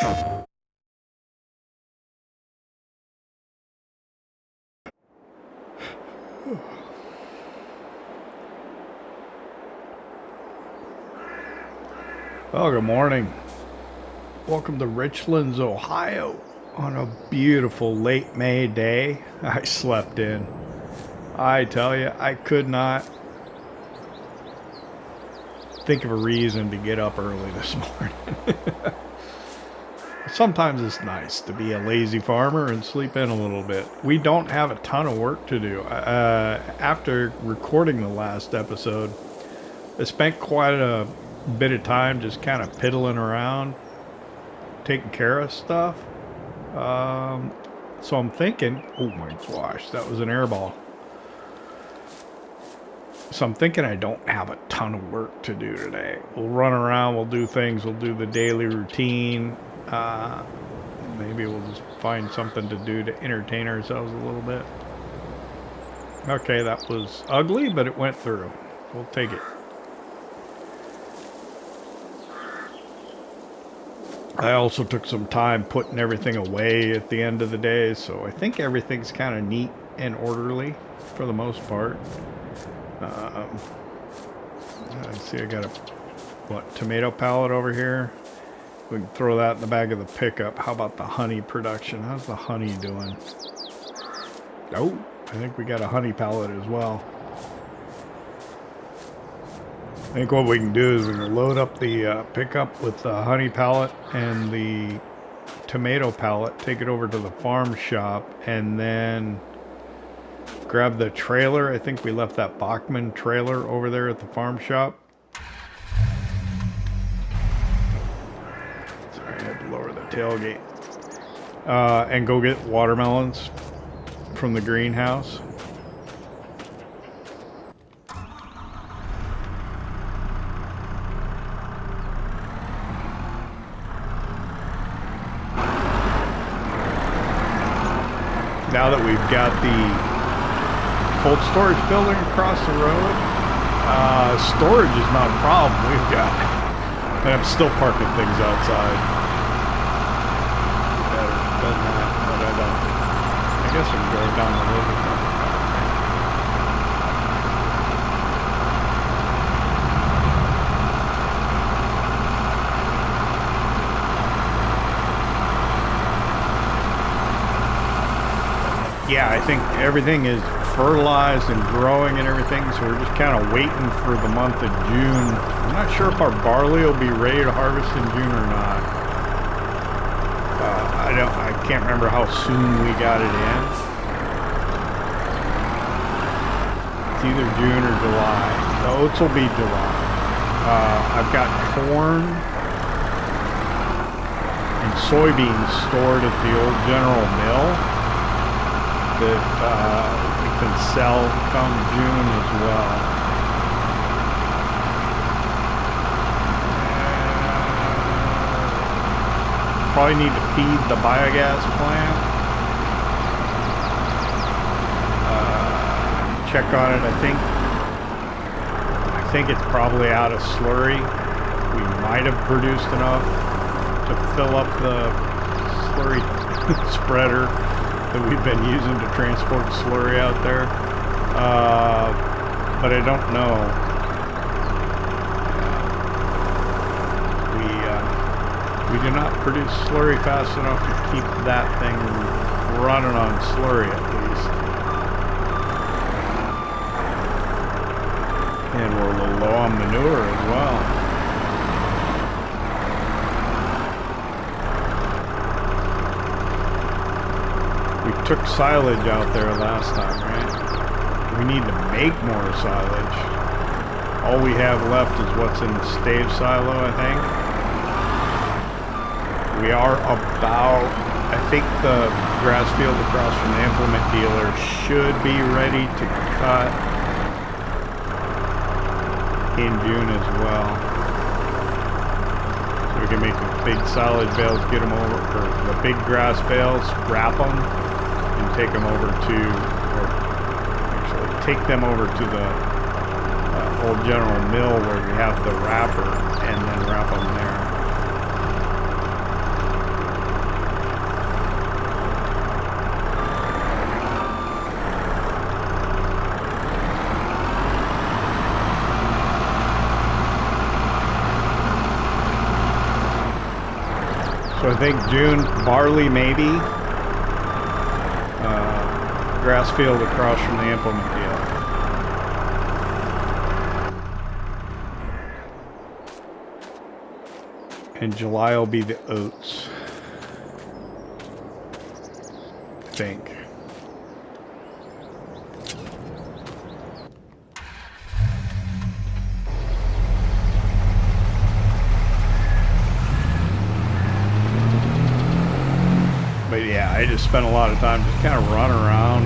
Well, good morning. Welcome to Richlands, Ohio on a beautiful late May day. I slept in. I tell you, I could not think of a reason to get up early this morning. Sometimes it's nice to be a lazy farmer and sleep in a little bit. We don't have a ton of work to do. After recording the last episode, I spent quite a bit of time just kind of piddling around, taking care of stuff. So I'm thinking, oh my gosh, that was an air ball. So I'm thinking I don't have a ton of work to do today. We'll run around, we'll do things, we'll do the daily routine. Maybe we'll just find something to do to entertain ourselves a little bit. Okay, that was ugly, but it went through. We'll take it. I also took some time putting everything away at the end of the day, so I think everything's kind of neat and orderly for the most part. Let's see, I got a tomato pallet over here. We can throw that in the back of the pickup. How about the honey production? How's the honey doing? Oh, I think we got a honey pallet as well. I think what we can do is we can load up the pickup with the honey pallet and the tomato pallet, take it over to the farm shop, and then grab the trailer. I think we left that Bachmann trailer over there at the farm shop. Sorry, I had to lower the tailgate. And go get watermelons from the greenhouse. Now that we've got the cold storage building across the road, storage is not a problem. We've got, and I'm still parking things outside. Better than that, but I don't. I guess I'm going down the road. Yeah, I think everything is fertilized and growing and everything, so we're just kind of waiting for the month of June. I'm not sure if our barley will be ready to harvest in June or not. I can't remember how soon we got it in. It's either June or July. The oats will be July. I've got corn and soybeans stored at the old General Mill that we can sell come June as well. Probably need to feed the biogas plant. Check on it. I think it's probably out of slurry. We might have produced enough to fill up the slurry spreader that we've been using to transport slurry out there, but I don't know. We do not produce slurry fast enough to keep that thing running on slurry at least, and we're a little low on manure as well. Took silage out there last time, right? We need to make more silage. All we have left is what's in the stave silo, I think. We are about, I think the grass field across from the implement dealer should be ready to cut in June as well. So we can make the big silage bales, get them over, or the big grass bales, wrap them, and take them over to, or actually take them over to the old General Mill where we have the wrapper, and then wrap them there. So I think June, barley maybe. Grass field across from the implement deal. And July will be the oats. I think. But yeah, I just spent a lot of time just kind of running around,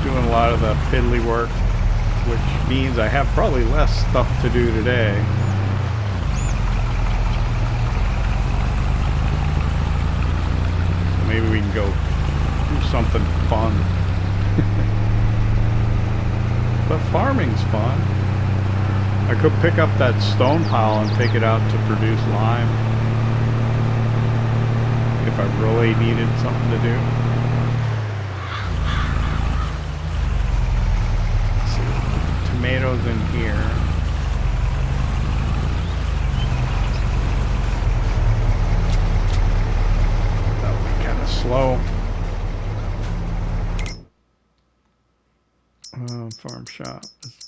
doing a lot of the fiddly work, which means I have probably less stuff to do today. So maybe we can go do something fun. But farming's fun. I could pick up that stone pile and take it out to produce lime. If I really needed something to do. Let's see, tomatoes in here. That would be kind of slow. Farm shop.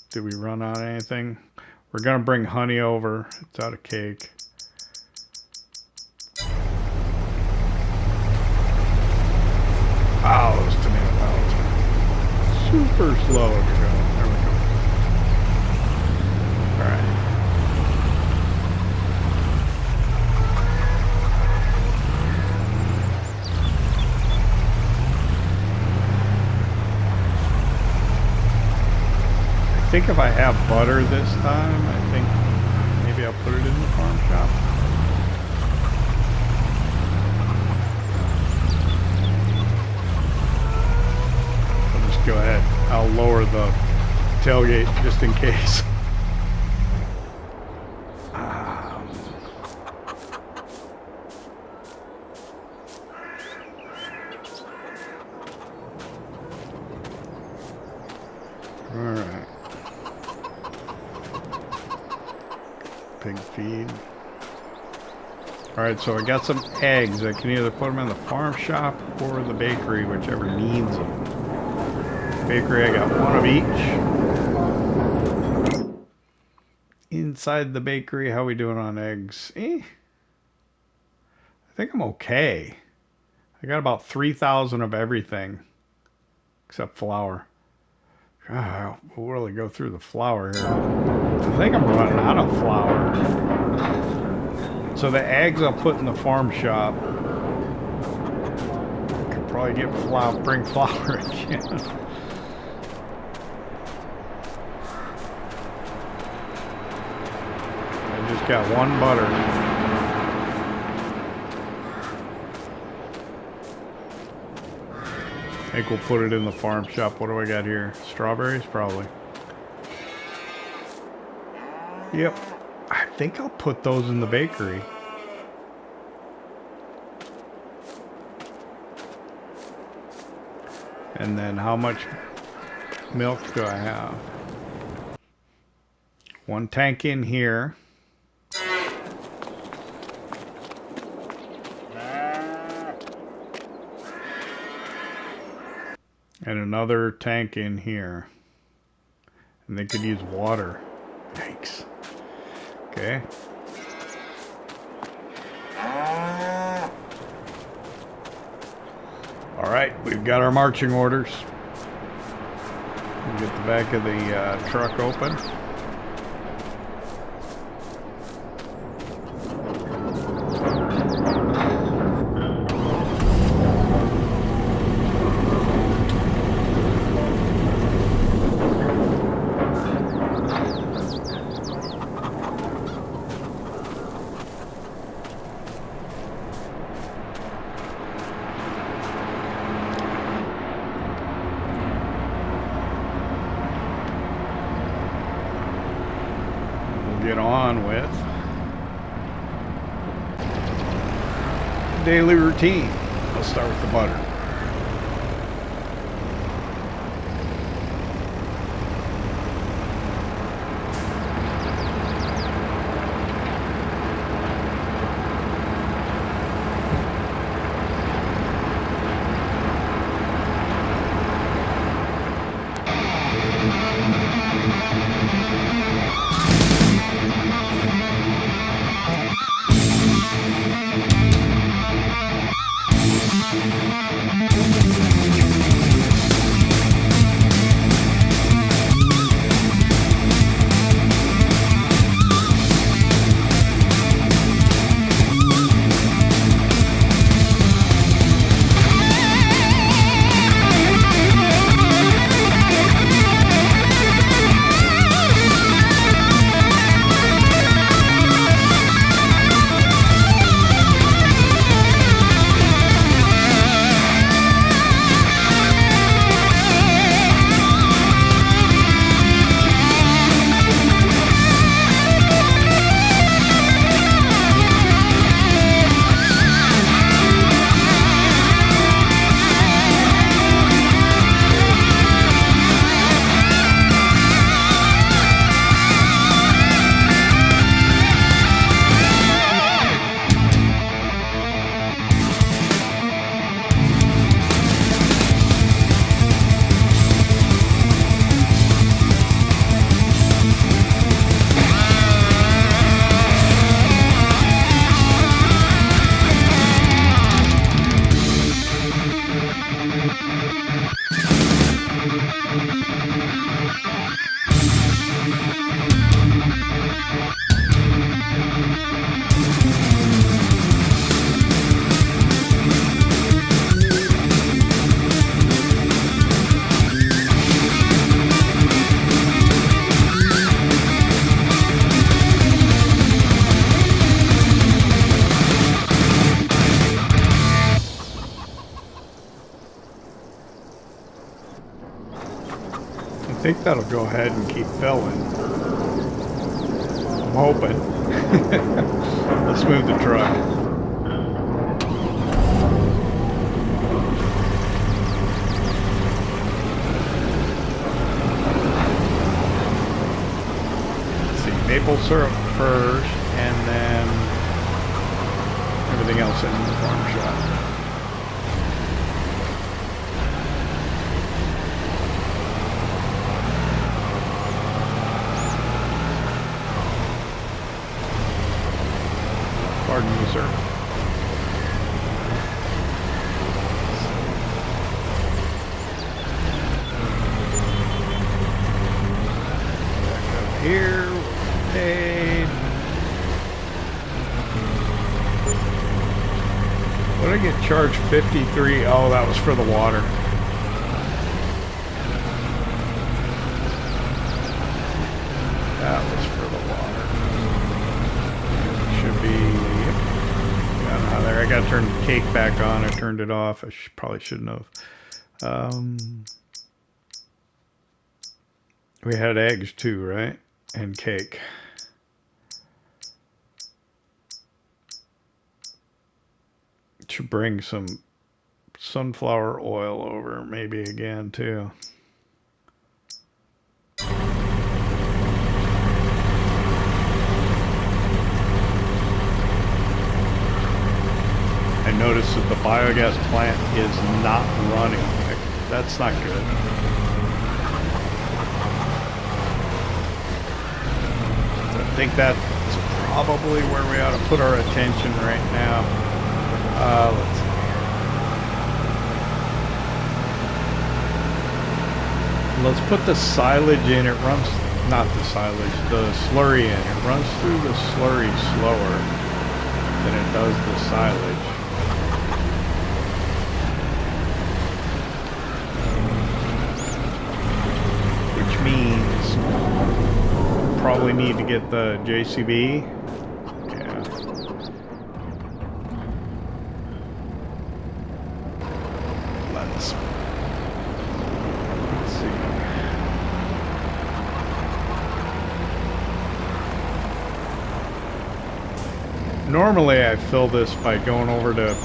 Did we run out of anything? We're gonna bring honey over. It's out of cake. Oh, those tomato pallets are super slow to go. There we go. Alright. I think if I have butter this time, I think maybe I'll put it in the farm shop. Go ahead. I'll lower the tailgate just in case. Alright. Pig feed. Alright, so I got some eggs. I can either put them in the farm shop or the bakery, whichever needs them. Bakery, I got one of each. Inside the bakery, how we doing on eggs? I think I'm okay. I got about 3,000 of everything except flour. God, we'll really go through the flour here. I think I'm running out of flour. So the eggs I'll put in the farm shop. Could probably get flour, bring flour again. Just got one butter. I think we'll put it in the farm shop. What do I got here? Strawberries? Probably. Yep. I think I'll put those in the bakery. And then how much milk do I have? One tank in here. And another tank in here. And they could use water. Yikes. Okay. Alright, we've got our marching orders. We'll get the back of the truck open. Get on with daily routine. Let's start with the butter. think that'll go ahead and keep filling. I'm hoping. Let's move the truck. Let's see, maple syrup first, and then everything else in the farm shop. Pardon me, sir. Back up here. Paid. What did I get charged? 53. Oh, that was for the water. That was for the water. Should be. There, I got to turn the cake back on. I turned it off. I probably shouldn't have. We had eggs too, right? And cake. Should bring some sunflower oil over, maybe again too. I noticed that the biogas plant is not running. That's not good. So I think that's probably where we ought to put our attention right now. Let's see. Let's put the silage in. It runs, not the silage, the slurry in. It runs through the slurry slower than it does the silage. Means probably need to get the JCB. Yeah. Let's see. Normally I fill this by going over to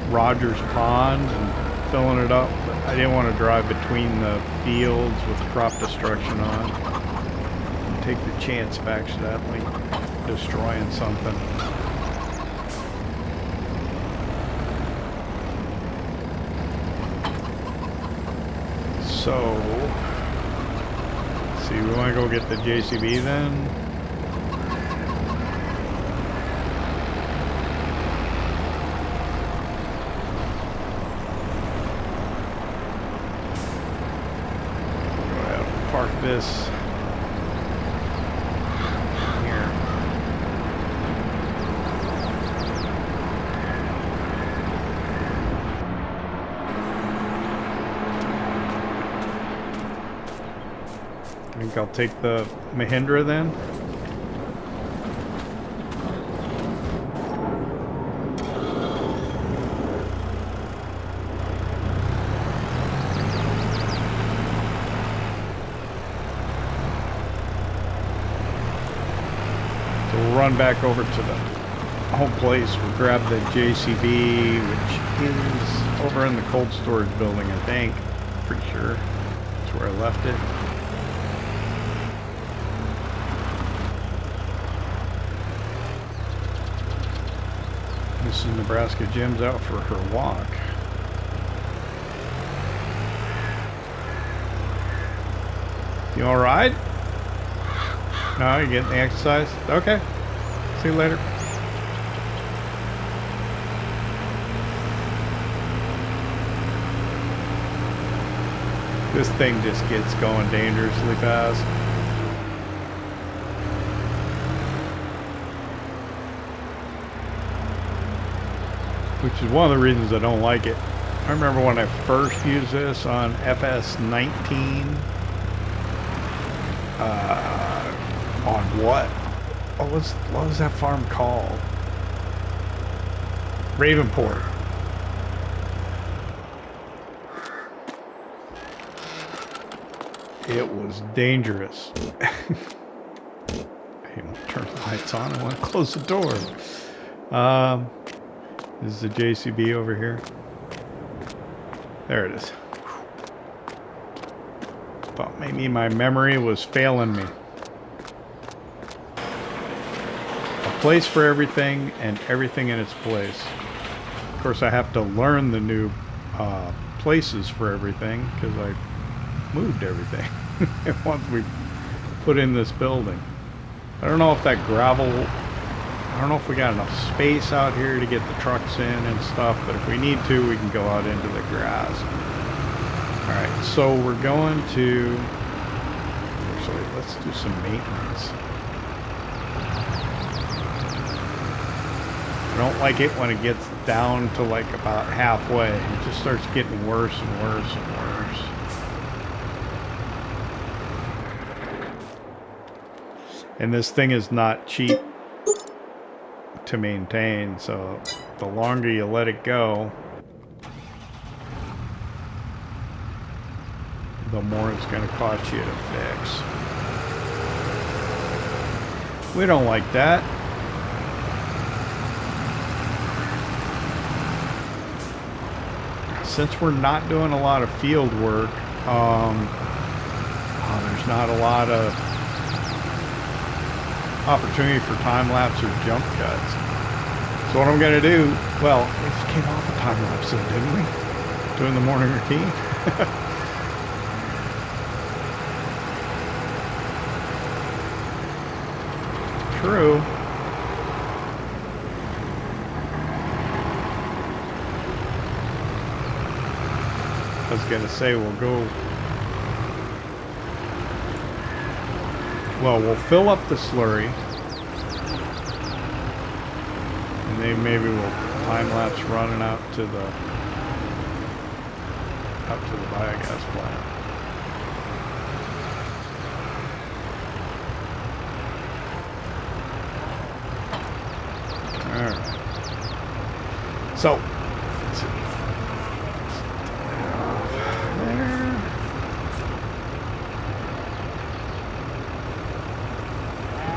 Rogers Pond and filling it up, but I didn't want to drive between the fields with crop destruction on and take the chance of accidentally destroying something. So, let's see, we want to go get the JCB then. This here. I think I'll take the Mahindra then. Run back over to the home place. We'll grab the JCB, which is over in the cold storage building, I think. Pretty sure that's where I left it. This is Nebraska Jim's out for her walk. You all right? No, you getting the exercise? Okay. See you later. This thing just gets going dangerously fast. Which is one of the reasons I don't like it. I remember when I first used this on FS19. On what? What was that farm called? Ravenport. It was dangerous. I turn the lights on. I want to close the door. This is the JCB over here. There it is. Thought maybe my memory was failing me. A place for everything and everything in its place. Of course, I have to learn the new places for everything because I moved everything once we put in this building. I don't know if that gravel, I don't know if we got enough space out here to get the trucks in and stuff, but if we need to, we can go out into the grass. Alright, so we're going to, actually, let's do some maintenance. I don't like it when it gets down to like about halfway. It just starts getting worse and worse and worse. And this thing is not cheap to maintain, so the longer you let it go, the more it's going to cost you to fix. We don't like that. Since we're not doing a lot of field work, there's not a lot of opportunity for time-lapse or jump cuts. So what I'm going to do, well, we just came off a time-lapse, didn't we? Doing the morning routine. True. I was going to say we'll go... Well, we'll fill up the slurry. And then maybe we'll time-lapse running out to the biogas plant. Alright. So, let's see.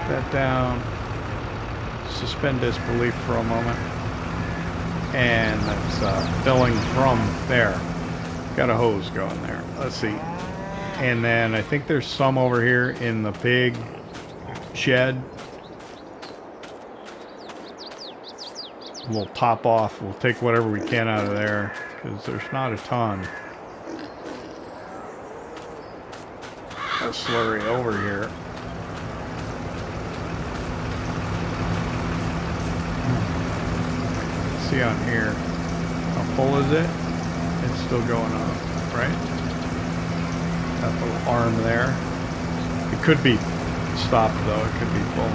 That down, suspend disbelief for a moment, and that's filling from there. Got a hose going there. Let's see, and then I think there's some over here in the pig shed. We'll top off. We'll take whatever we can out of there because there's not a ton. A slurry over here. See on here, how full is it? It's still going up, right? That little arm there. It could be stopped though, it could be full.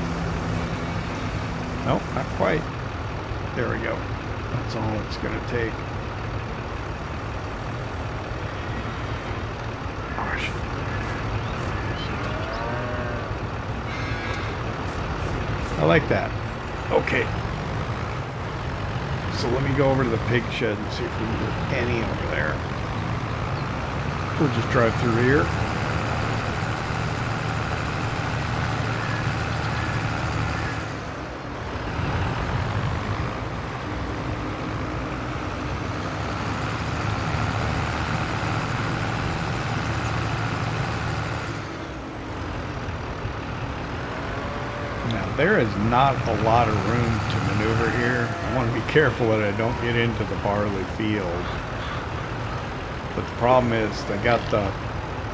Nope, not quite. There we go. That's all it's gonna take. Gosh. I like that. Okay. So let me go over to the pig shed and see if we can get any over there. We'll just drive through here. There is not a lot of room to maneuver here. I want to be careful that I don't get into the barley field. But the problem is they got the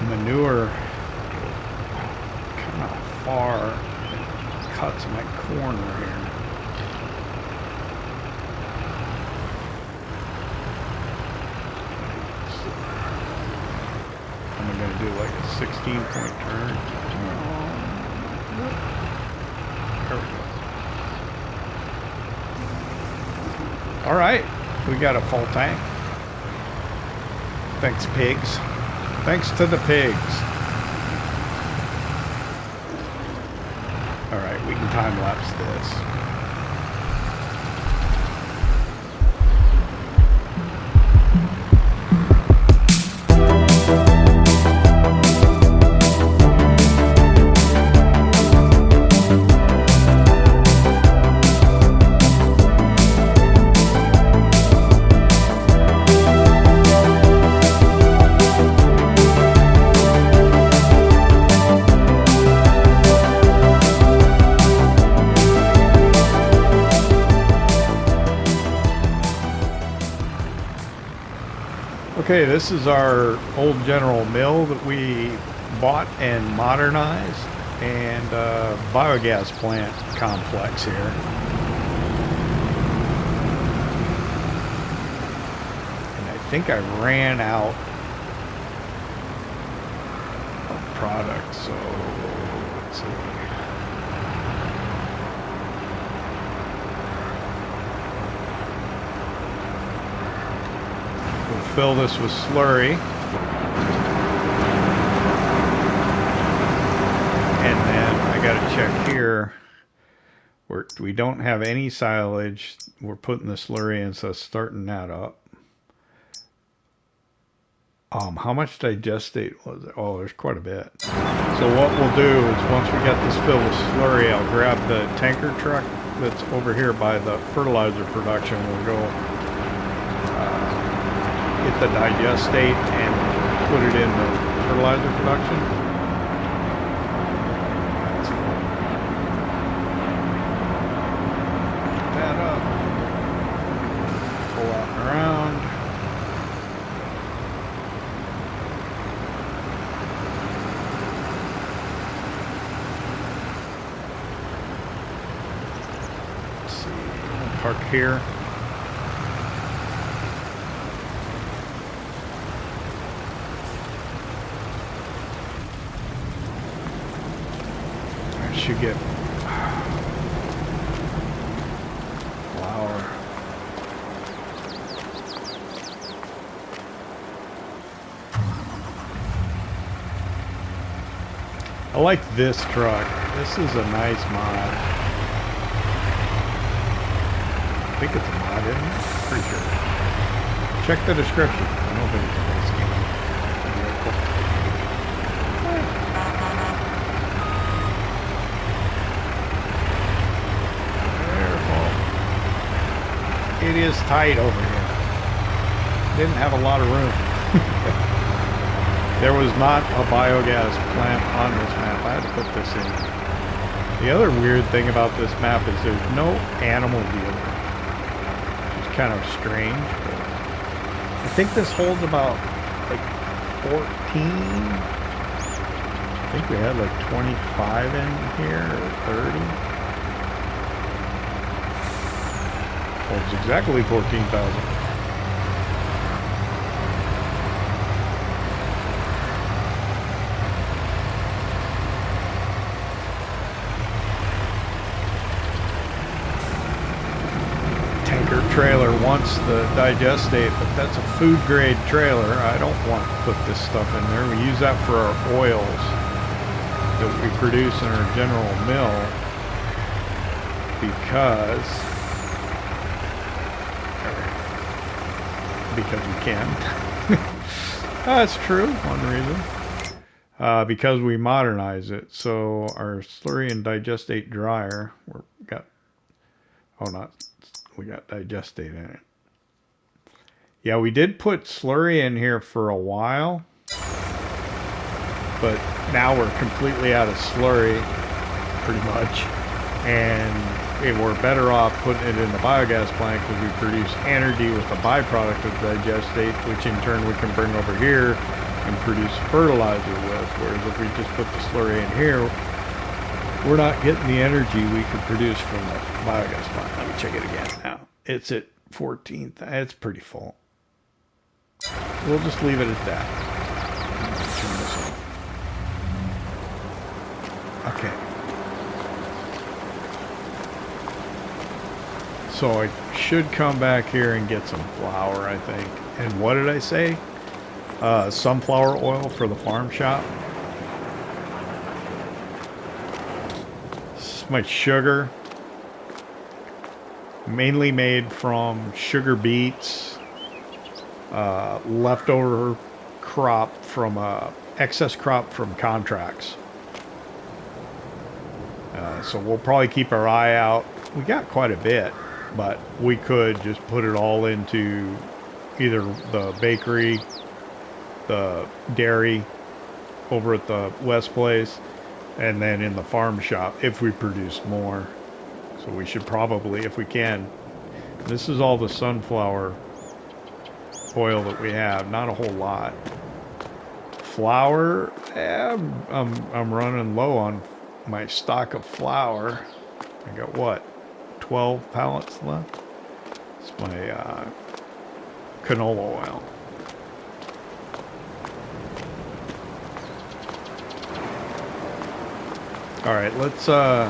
manure kind of far. It cuts my corner here. I'm going to do like a 16-point turn. There we go. All right, we got a full tank. Thanks, pigs. Thanks to the pigs. All right, we can time lapse this. Okay, this is our old General Mill that we bought and modernized, and biogas plant complex here. And I think I ran out of product, so let's see. Fill this with slurry, and then I got to check here where we don't have any silage. We're putting the slurry in, so starting that up. How much digestate was it? Oh, there's quite a bit. So what we'll do is once we get this filled with slurry, I'll grab the tanker truck that's over here by the fertilizer production. We'll go get the digestate and put it in the fertilizer production. That's cool. Pick that up. Pull out and around. Let's see. We'll park here. Should get flour. I like this truck. This is a nice mod. I think it's a mod, isn't it? Pretty sure. Check the description. I don't think it's a base game. It is tight over here. Didn't have a lot of room. There was not a biogas plant on this map. I had to put this in. The other weird thing about this map is there's no animal dealer. It's kind of strange. But I think this holds about like 14. I think we had like 25 in here or 30. It's exactly 14,000. Tanker trailer wants the digestate, but that's a food grade trailer. I don't want to put this stuff in there. We use that for our oils that we produce in our general mill because we can. That's true, one reason. Because we modernize it. So our slurry and digestate dryer, we got digestate in it. Yeah, we did put slurry in here for a while, but now we're completely out of slurry, pretty much, and we're better off putting it in the biogas plant because we produce energy with the byproduct of digestate, which in turn we can bring over here and produce fertilizer with. Whereas if we just put the slurry in here, we're not getting the energy we could produce from the biogas plant. Let me check it again now. It's at 14th. It's pretty full. We'll just leave it at that. Turn this on. Okay. So I should come back here and get some flour, I think. And what did I say? Sunflower oil for the farm shop. This is my sugar. Mainly made from sugar beets. Leftover crop from excess crop from contracts. So we'll probably keep our eye out. We got quite a bit, but we could just put it all into either the bakery, the dairy over at the West Place, and then in the farm shop if we produce more. So we should probably, if we can, this is all the sunflower oil that we have. Not a whole lot. Flour, I'm running low on my stock of flour. I got what, 12 pallets left? It's my canola oil. All right, let's go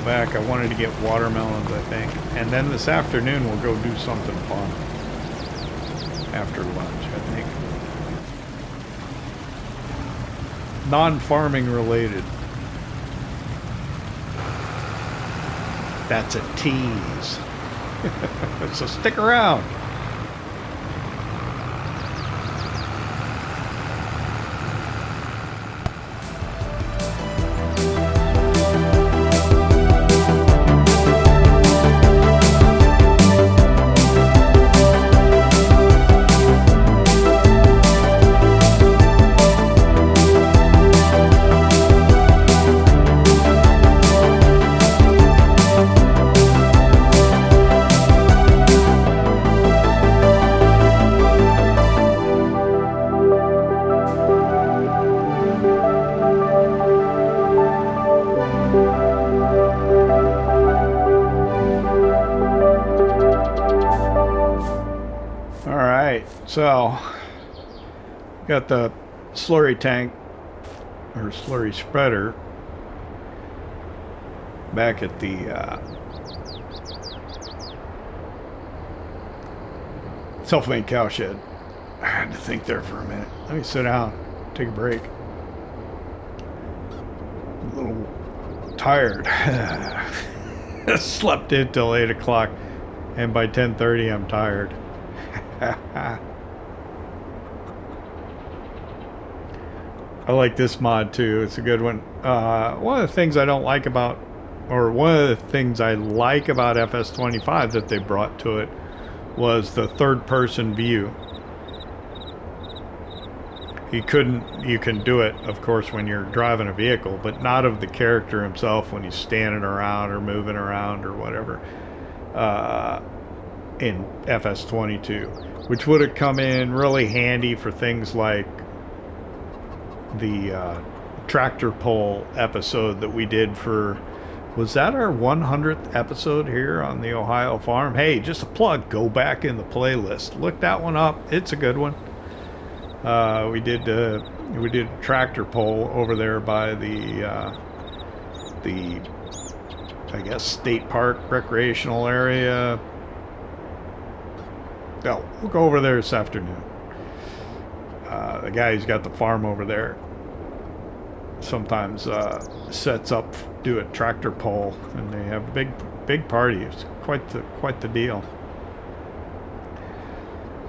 back. I wanted to get watermelons, I think, and then this afternoon we'll go do something fun after lunch, I think. Non-farming related. That's a tease. So stick around. So, got the slurry tank, or slurry spreader, back at the Selfmade CowShed. I had to think there for a minute. Let me sit down, take a break. A little tired. Slept in till 8 o'clock, and by 10:30 I'm tired. I like this mod too. It's a good one. One of the things I don't like about, or one of the things I like about FS25 that they brought to it was the third-person view. You can do it, of course, when you're driving a vehicle, but not of the character himself when he's standing around or moving around or whatever. In FS22, which would have come in really handy for things like the tractor pull episode that we did for, was that our 100th episode here on the Ohio farm? Hey, just a plug, go back in the playlist, look that one up, it's a good one. We did a tractor pull over there by the I guess state park recreational area. No, we'll go over there this afternoon. The guy who's got the farm over there sometimes sets up, do a tractor pull, and they have big parties. Quite the deal.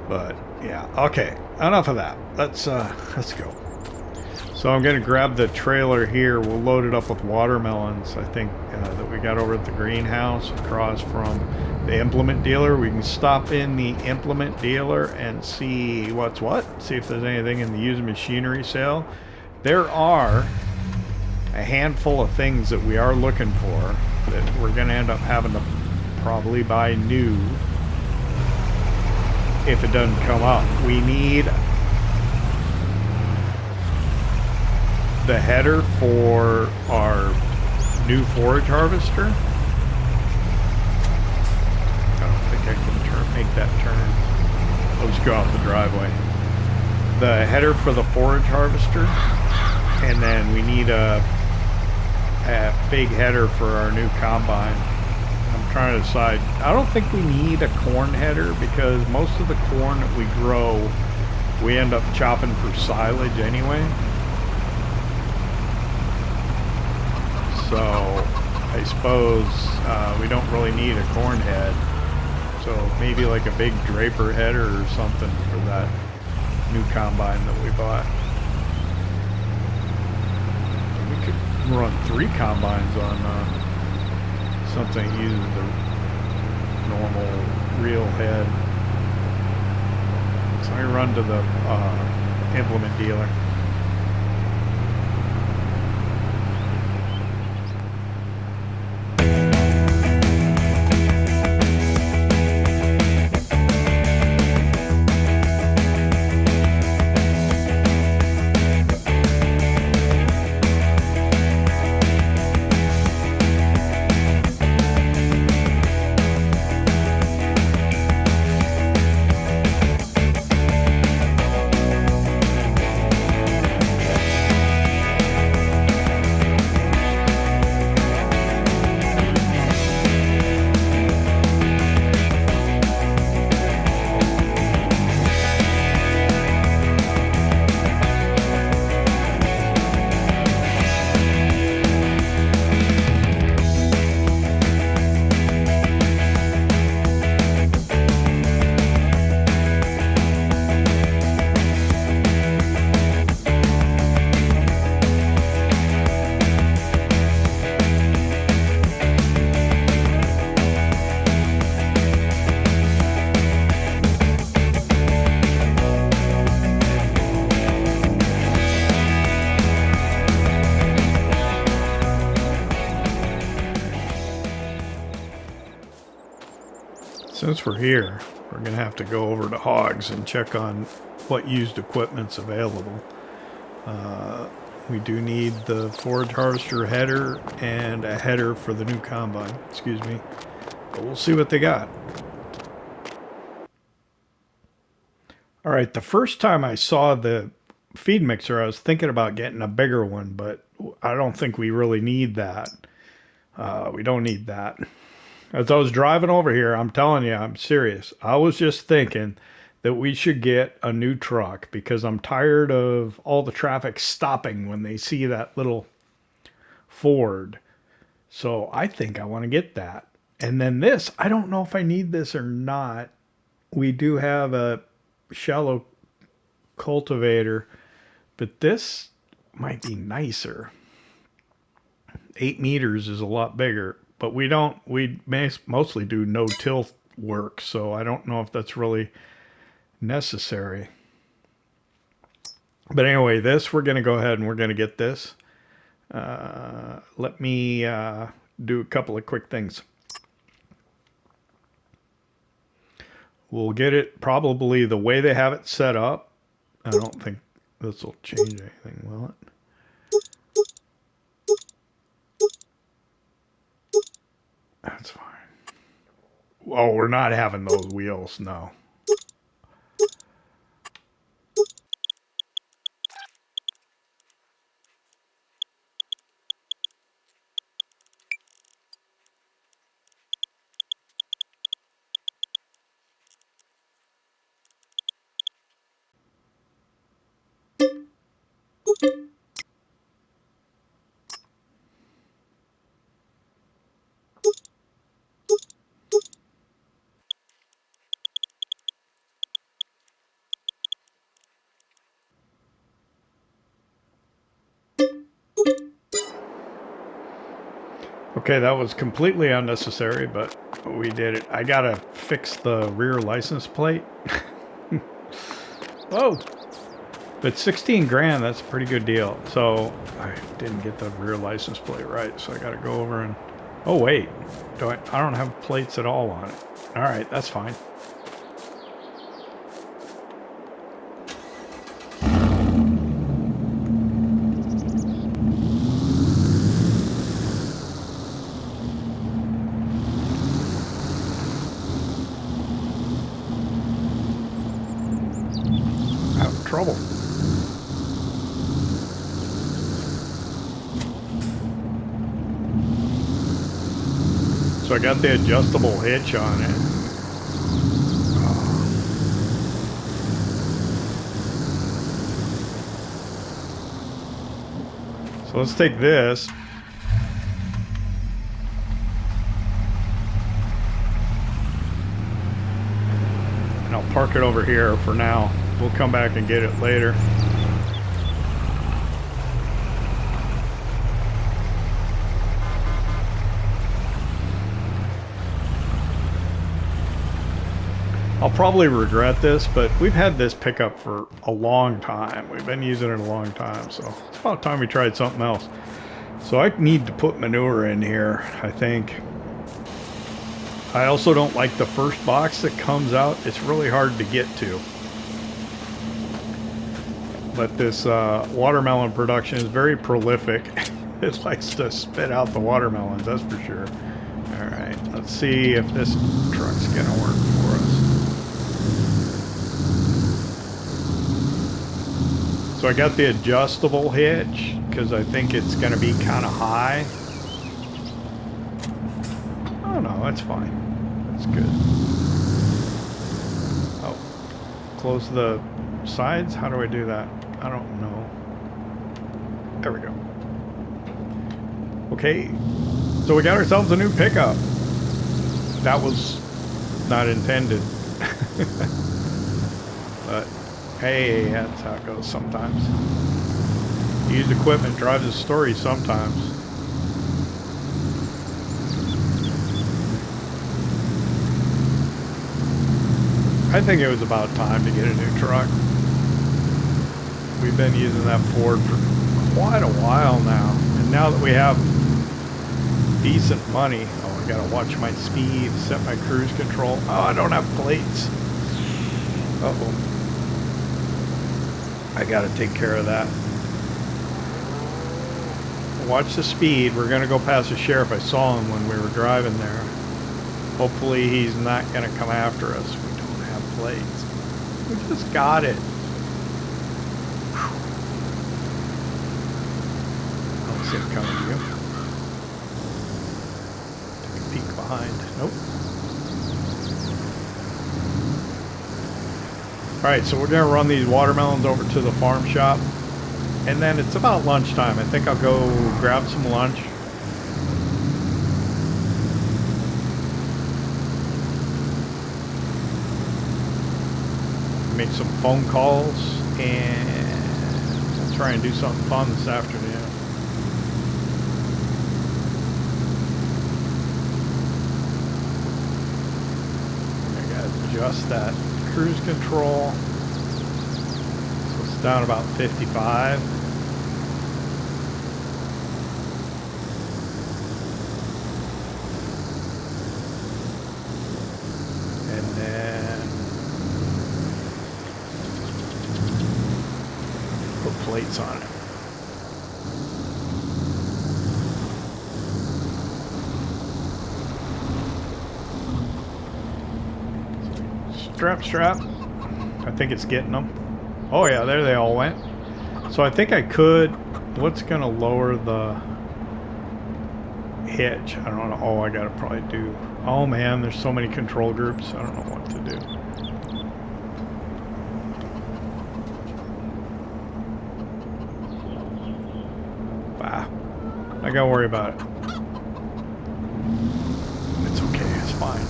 But yeah, okay, enough of that. Let's go. So I'm gonna grab the trailer here. We'll load it up with watermelons, I think, that we got over at the greenhouse across from the implement dealer. We can stop in the implement dealer and see what's what. See if there's anything in the used machinery sale. There are a handful of things that we are looking for that we're gonna end up having to probably buy new if it doesn't come up. We need the header for our new forage harvester. I don't think I can make that turn. I'll just go out the driveway. The header for the forage harvester, and then we need a big header for our new combine. I'm trying to decide. I don't think we need a corn header because most of the corn that we grow, we end up chopping for silage anyway. So I suppose we don't really need a corn head. So maybe like a big draper header or something for that new combine that we bought. We could run 3 combines on something that uses the normal reel head. So I run to the implement dealer. Since we're here, we're going to have to go over to Hogs and check on what used equipment's available. We do need the forage harvester header and a header for the new combine. Excuse me. But we'll see what they got. All right, the first time I saw the feed mixer, I was thinking about getting a bigger one, but I don't think we really need that. We don't need that. As I was driving over here, I'm telling you, I'm serious. I was just thinking that we should get a new truck because I'm tired of all the traffic stopping when they see that little Ford. So I think I want to get that. And then this, I don't know if I need this or not. We do have a shallow cultivator, but this might be nicer. 8 meters is a lot bigger, but we mostly do no-till work, so I don't know if that's really necessary. But anyway, we're going to go ahead and we're going to get this. Let me do a couple of quick things. We'll get it probably the way they have it set up. I don't think this will change anything, will it? That's fine. Oh, we're not having those wheels, no. Okay, that was completely unnecessary, but we did it. I gotta fix the rear license plate. Whoa! But 16 grand, that's a pretty good deal. So I didn't get the rear license plate right, so I gotta go over and... Oh wait, I don't have plates at all on it. All right, that's fine. Trouble. So I got the adjustable hitch on it. So let's take this. And I'll park it over here for now. We'll come back and get it later. I'll probably regret this, but we've had this pickup for a long time. We've been using it a long time, so it's about time we tried something else. So I need to put manure in here, I think. I also don't like the first box that comes out. It's really hard to get to. But this watermelon production is very prolific. It likes to spit out the watermelons, that's for sure. All right, let's see if this truck's gonna work for us. So I got the adjustable hitch because I think it's gonna be kind of high. Oh no, that's fine. That's good. Oh, close the sides? How do I do that? I don't know. There we go. Okay, so we got ourselves a new pickup. That was not intended. But hey, that's how it goes sometimes. Used equipment drives the story sometimes. I think it was about time to get a new truck. We've been using that Ford for quite a while now. And now that we have decent money... Oh, I gotta watch my speed, set my cruise control. Oh, I don't have plates. Uh-oh. I gotta take care of that. Watch the speed. We're gonna go past the sheriff. I saw him when we were driving there. Hopefully he's not gonna come after us. We don't have plates. We just got it. I don't see him coming to you. Take a peek behind. Nope. Alright, so we're gonna run these watermelons over to the farm shop. And then it's about lunchtime. I think I'll go grab some lunch. Make some phone calls, and we'll try and do something fun this afternoon. I gotta adjust that cruise control. So it's down about 55. And then put plates on it. Strap. I think it's getting them. Oh yeah, there they all went. So I think I could. What's gonna lower the hitch? I don't know. Oh, I gotta probably do. Oh man, there's so many control groups. I don't know what to do. Bah, I gotta worry about it. It's okay. It's fine.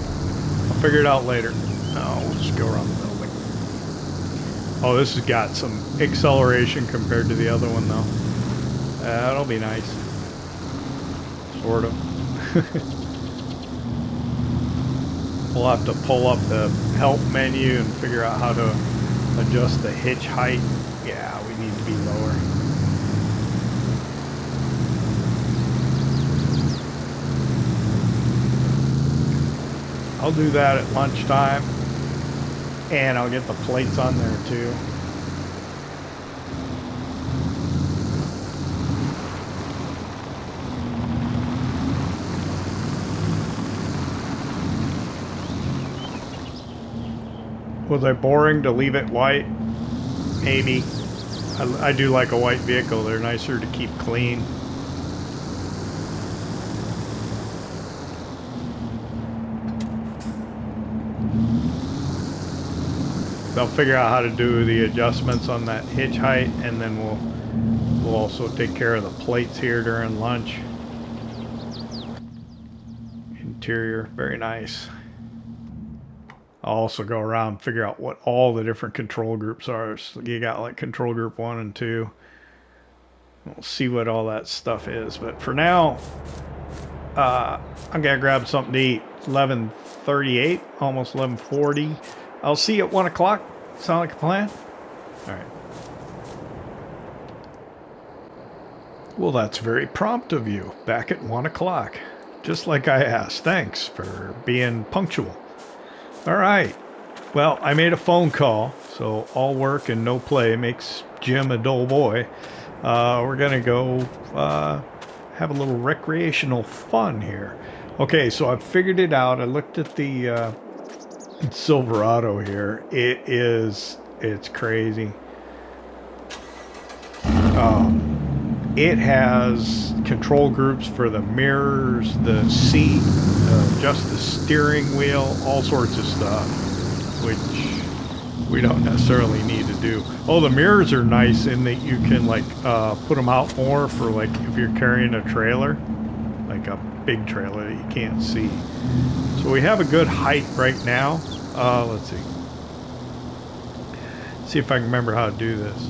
I'll figure it out later. No, we'll just go around the building. Oh, this has got some acceleration compared to the other one, though. That'll be nice. Sort of. We'll have to pull up the help menu and figure out how to adjust the hitch height. Yeah, we need to be lower. I'll do that at lunchtime. And I'll get the plates on there too. Was I boring to leave it white? Maybe. I do like a white vehicle. They're nicer to keep clean. They'll figure out how to do the adjustments on that hitch height, and then we'll also take care of the plates here during lunch. Interior, very nice. I'll also go around and figure out what all the different control groups are. So you got like control group 1 and 2. We'll see what all that stuff is. But for now, I'm gonna grab something to eat. 11:38, almost 11:40. I'll see you at 1 o'clock. Sound like a plan? All right. Well, that's very prompt of you. Back at 1 o'clock. Just like I asked. Thanks for being punctual. All right. Well, I made a phone call, so all work and no play makes Jim a dull boy. We're going to go have a little recreational fun here. Okay, so I've figured it out. I looked at the Silverado here. It's crazy. It has control groups for the mirrors, the seat, just the steering wheel, all sorts of stuff, which we don't necessarily need to do. Oh, the mirrors are nice in that you can like put them out more for like if you're carrying a trailer, like a big trailer that you can't see. So we have a good height right now. Let's see. See if I can remember how to do this.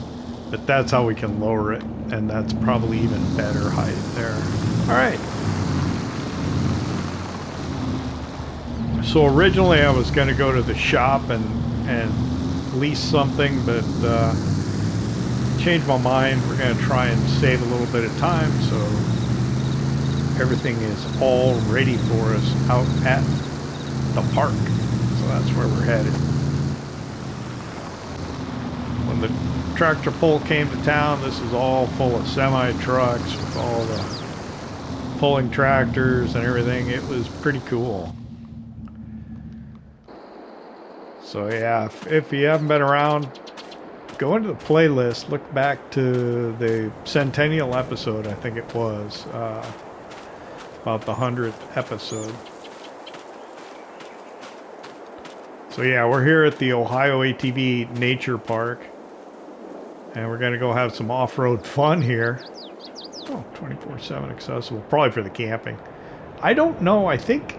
But that's how we can lower it, and that's probably even better height there. All right. So originally I was going to go to the shop and lease something, but changed my mind. We're going to try and save a little bit of time, so everything is all ready for us out at the park. So that's where we're headed. When the tractor pull came to town, this is all full of semi-trucks with all the pulling tractors and everything. It was pretty cool. So yeah, if you haven't been around, go into the playlist, look back to the Centennial episode, I think it was, about the 100th episode. So yeah, we're here at the Ohio ATV Nature Park, and we're going to go have some off-road fun here. Oh, 24/7 accessible, probably for the camping. I don't know, I think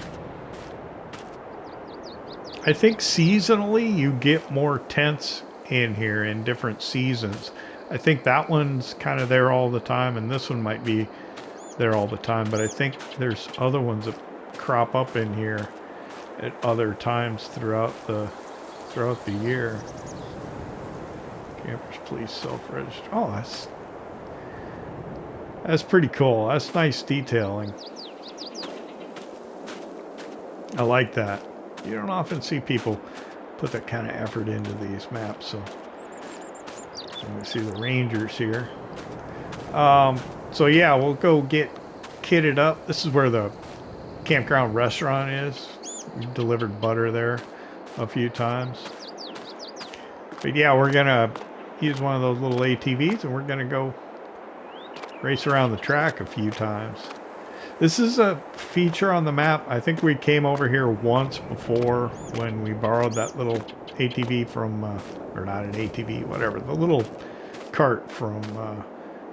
seasonally you get more tents in here in different seasons. I think that one's kind of there all the time, and this one might be there all the time, but I think there's other ones that crop up in here at other times throughout the year. Campers please self-register. Oh, that's pretty cool. That's nice detailing. I like that. You don't often see people put that kind of effort into these maps. So we see the Rangers here. So yeah, we'll go get kitted up. This is where the campground restaurant is. We've delivered butter there a few times. But yeah, we're gonna use one of those little ATVs and we're gonna go race around the track a few times. This is a feature on the map. I think we came over here once before when we borrowed that little ATV from, or not an ATV, whatever, the little cart from,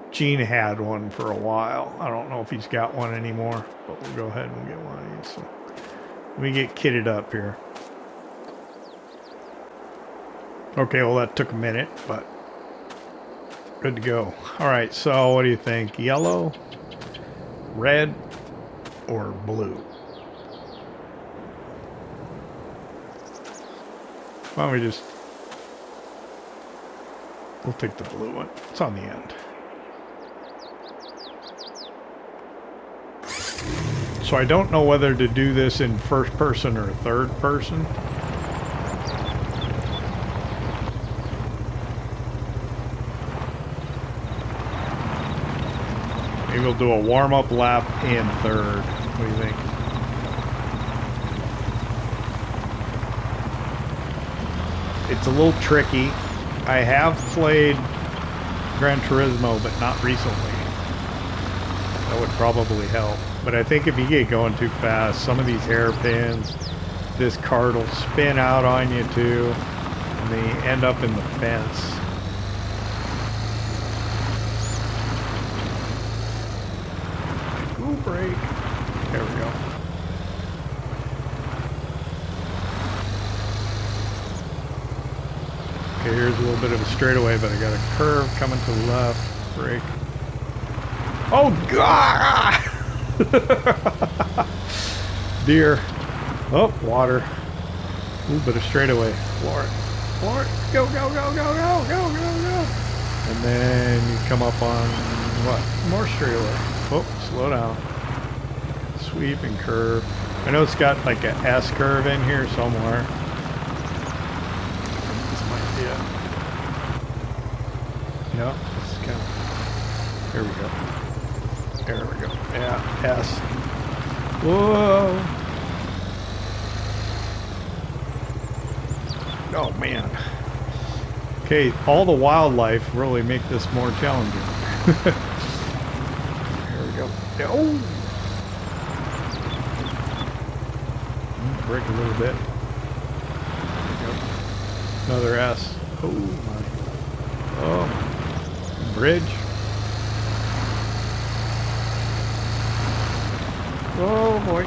Gene had one for a while. I don't know if he's got one anymore, but we'll go ahead and get one of these. So let me get kitted up here. Okay, well that took a minute, but good to go. All right, so what do you think? Yellow, red, or blue? Why don't we just... We'll take the blue one. It's on the end. So I don't know whether to do this in first person or third person. Maybe we'll do a warm-up lap in third. What do you think? It's a little tricky. I have played Gran Turismo, but not recently. That would probably help. But I think if you get going too fast, some of these hairpins, this cart will spin out on you too, and they end up in the fence. Ooh, brake. There we go. Okay, here's a little bit of a straightaway, but I got a curve coming to the left. Brake. Oh, God! Deere. Oh, water. Ooh, bit of straightaway. Floor it. Floor it. Go, go, go, go, go, go, go, go. And then you come up on what? More straightaway. Oh, slow down. Sweep and curve. I know it's got like a S curve in here somewhere. This might be it. No, this is kind of... Here we go. There we go. Yeah, S. Whoa. Oh, man. Okay, all the wildlife really make this more challenging. There we go. Oh! Brake a little bit. There we go. Another S. Oh, my. Oh. Bridge. Oh boy.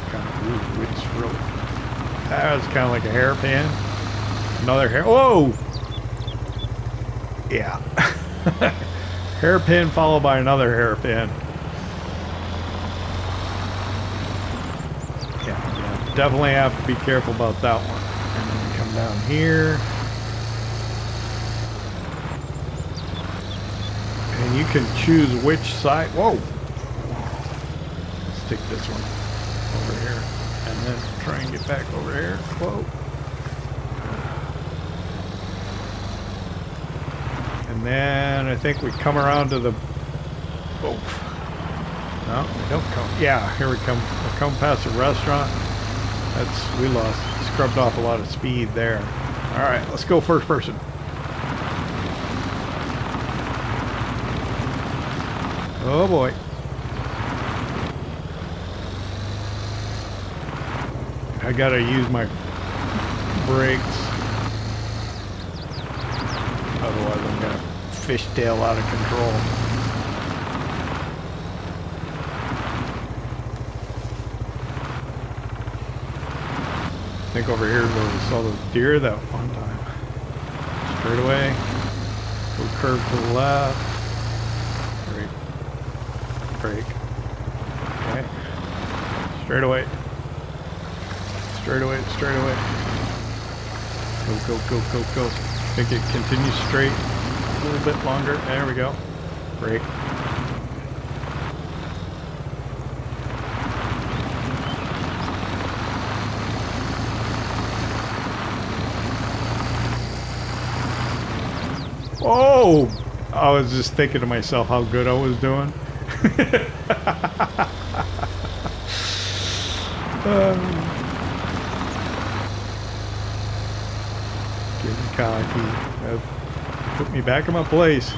Kind of, ooh, it's really... That was kind of like a hairpin. Another hair... Whoa! Yeah. Hairpin followed by another hairpin. Yeah, definitely have to be careful about that one. And then we come down here. you can choose which side. Whoa! Let's take this one over here and then try and get back over here. Whoa! And then I think we come around to the. Oh. No, we don't come. Yeah, here we come. We come past the restaurant. We scrubbed off a lot of speed there. All right, let's go first person. Oh boy. I gotta use my brakes. Otherwise I'm gonna fishtail out of control. I think over here is where we saw those deer that one time. Straight away. Go curve to the left. Brake. Okay. Straight away. Straight away. Straight away. Go, go, go, go, go. I think it continues straight a little bit longer. There we go. Brake. Oh! I was just thinking to myself how good I was doing. Getting cocky. That put me back in my place.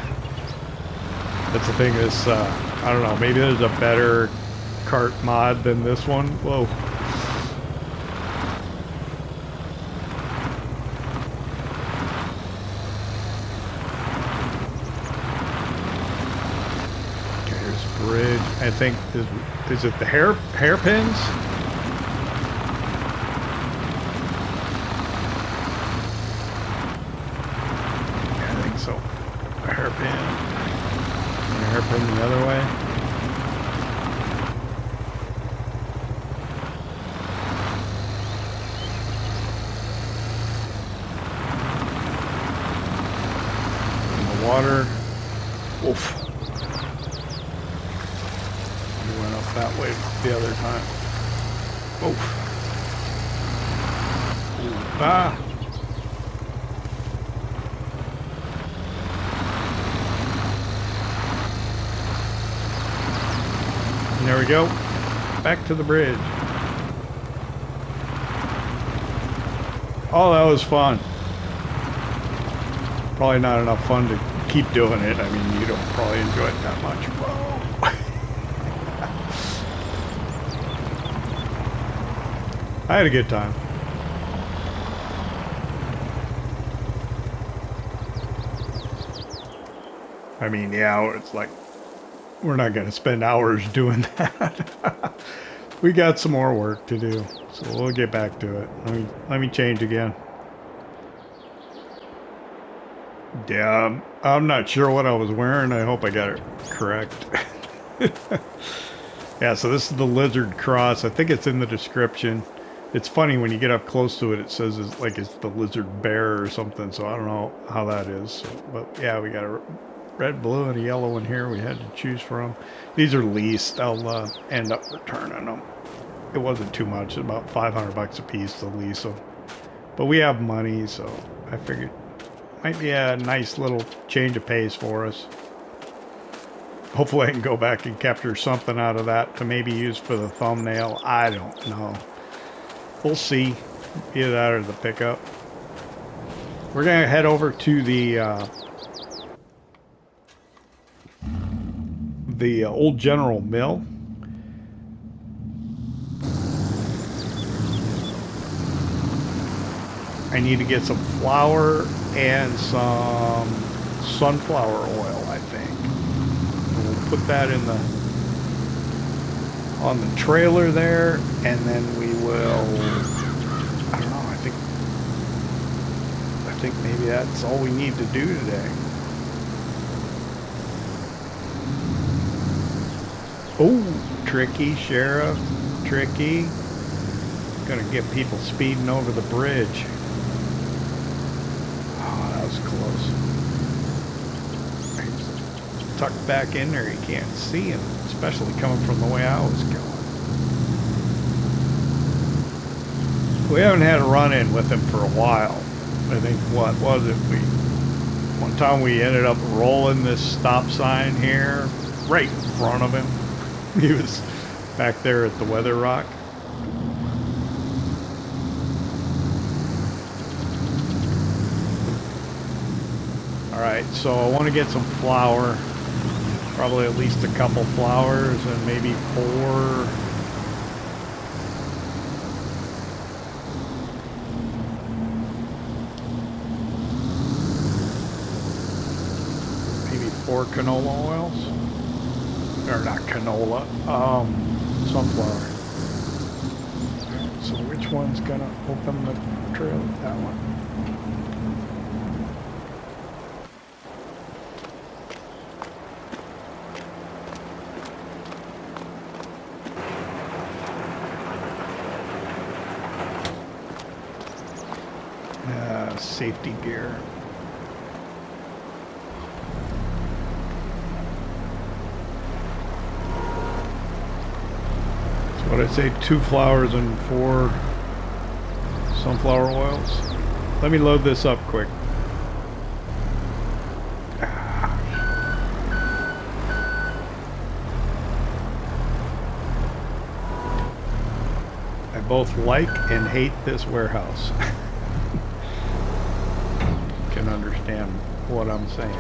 That's the thing is, I don't know, maybe there's a better cart mod than this one. Whoa. Bridge, I think, is it the hairpins? Yeah, I think so. A hairpin. And a hairpin the other way. And the water. Oof. That way the other time. Oh. Ah. And there we go. Back to the bridge. Oh, that was fun. Probably not enough fun to keep doing it. I mean, you don't probably enjoy it that much. Whoa. I had a good time. I mean, yeah, it's like, we're not going to spend hours doing that. We got some more work to do, so we'll get back to it. Let me change again. Yeah, I'm not sure what I was wearing. I hope I got it correct. Yeah, so this is the Lizard Cross. I think it's in the description. It's funny when you get up close to it, it says it's like it's the lizard bear or something, so I don't know how that is. So, but yeah, we got a red, blue, and a yellow one here we had to choose from. These are leased. I'll end up returning them. It wasn't too much, about 500 bucks a piece to lease them. But we have money, so I figured it might be a nice little change of pace for us. Hopefully I can go back and capture something out of that to maybe use for the thumbnail. I don't know. We'll see. Either that or the pickup. We're going to head over to the old General Mill. I need to get some flour and some sunflower oil, I think. And we'll put that in on the trailer there, and then we will, I don't know, I think maybe that's all we need to do today. Oh, tricky, Sheriff, tricky. Gonna get people speeding over the bridge. Oh, that was close. tucked back in there. You can't see him, especially coming from the way I was going. We haven't had a run-in with him for a while. I think, what was it? One time we ended up rolling this stop sign here right in front of him. He was back there at the weather rock. Alright, so I want to get some flour. Probably at least a couple flowers and maybe 4. Maybe 4 canola oils. Or not canola, sunflower. Alright, so which one's gonna open the trail? That one. Safety gear. So what did I say? 2 flowers and 4 sunflower oils. Let me load this up quick. I both like and hate this warehouse. Can understand what I'm saying.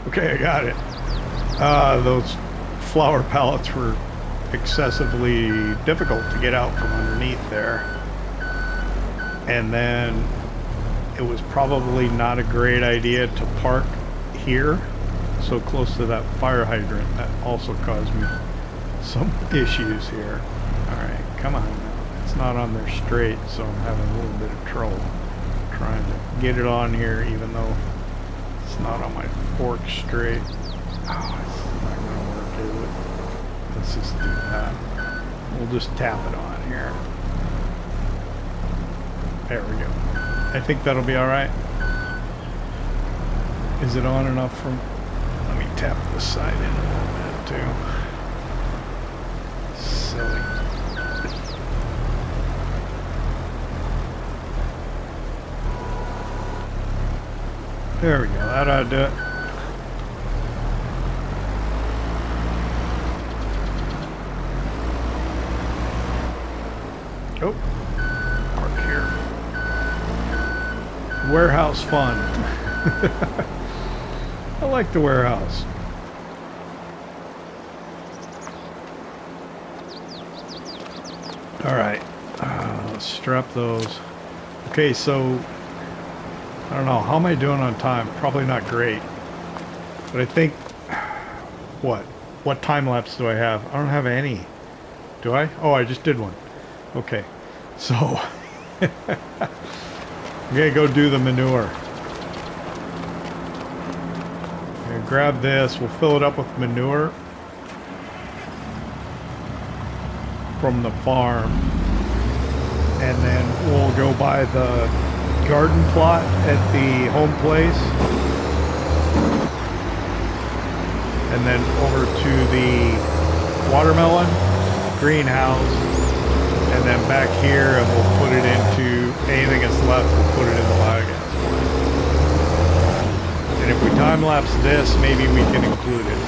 Okay, I got it. Those flower pallets were excessively difficult to get out from underneath there. And then it was probably not a great idea to park here so close to that fire hydrant. That also caused me some issues here. Alright, come on now. It's not on there straight, so I'm having a little bit of trouble trying to get it on here even though it's not on my fork straight. Oh, it's not gonna work, is it? Let's just do that. We'll just tap it on here. There we go. I think that'll be alright. Is it on enough from... Let me tap this side in a little bit too. Silly. There we go. That ought to do it. Oh, park here. Warehouse fun. I like the warehouse. All right, let's strap those. Okay, so I don't know, how am I doing on time? Probably not great, but I think, what time lapse do I have? I don't have any. Do I? Oh, I just did one. Okay, so I'm gonna go do the manure. I'm gonna grab this, we'll fill it up with manure from the farm. and then we'll go by the garden plot at the home place, and then over to the watermelon greenhouse, and then back here, and we'll put it into anything that's left. We'll put it in the biogas plant. And if we time lapse this, maybe we can include it.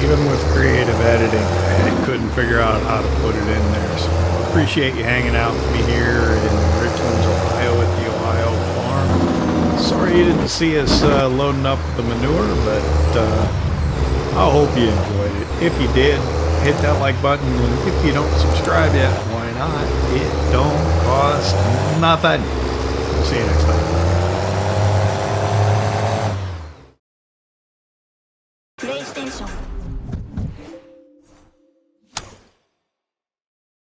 Even with creative editing, I couldn't figure out how to put it in there. So I appreciate you hanging out with me here in Richlands, Ohio at the Ohio farm. Sorry you didn't see us loading up the manure, but I hope you enjoyed it. If you did, hit that like button, and if you don't subscribe yet, why not? It don't cost nothing. See you next time.